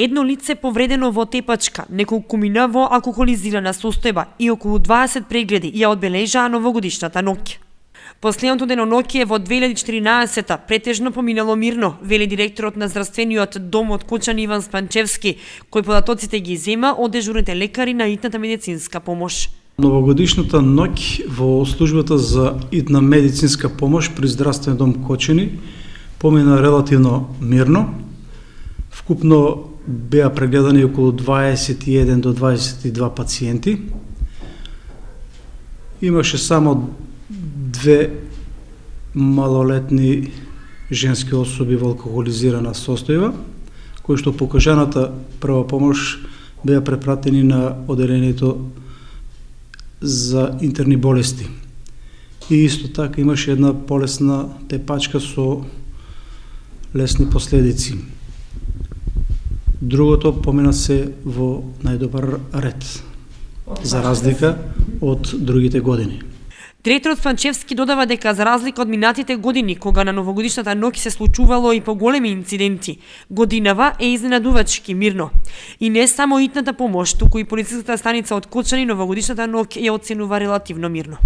Едно лице повредено во тепачка, неколку мина во алкохолизирана состојба и околу 20 прегледи ја одбележаа новогодишната ноќ. Последното деноноќие во 2014-та претежно поминало мирно, вели директорот на здравствениот дом од Кочани Иван Спанчевски, кој податоците ги зема од дежурните лекари на итната медицинска помош. Новогодишната ноќ во службата за итна медицинска помош при здравствен дом Кочани помина релативно мирно. Вкупно беа прегледани околу 21 до 22 пациенти. Имаше само 2 малолетни женски особи во алкохолизирана состојба, кои што по кажаната прва помош беа препратени на оделението за интерни болести. И исто така имаше една полесна тепачка со лесни последици. Другото помина се во најдобар ред, за разлика од другите години. Директорот Спанчевски додава дека за разлика од минатите години, кога на новогодишната ноќ се случувало и поголеми инциденти, годинава е изненадувачки мирно. И не само итната помош, туку и полициската станица од Кочани новогодишната ноќ ја оценува релативно мирно.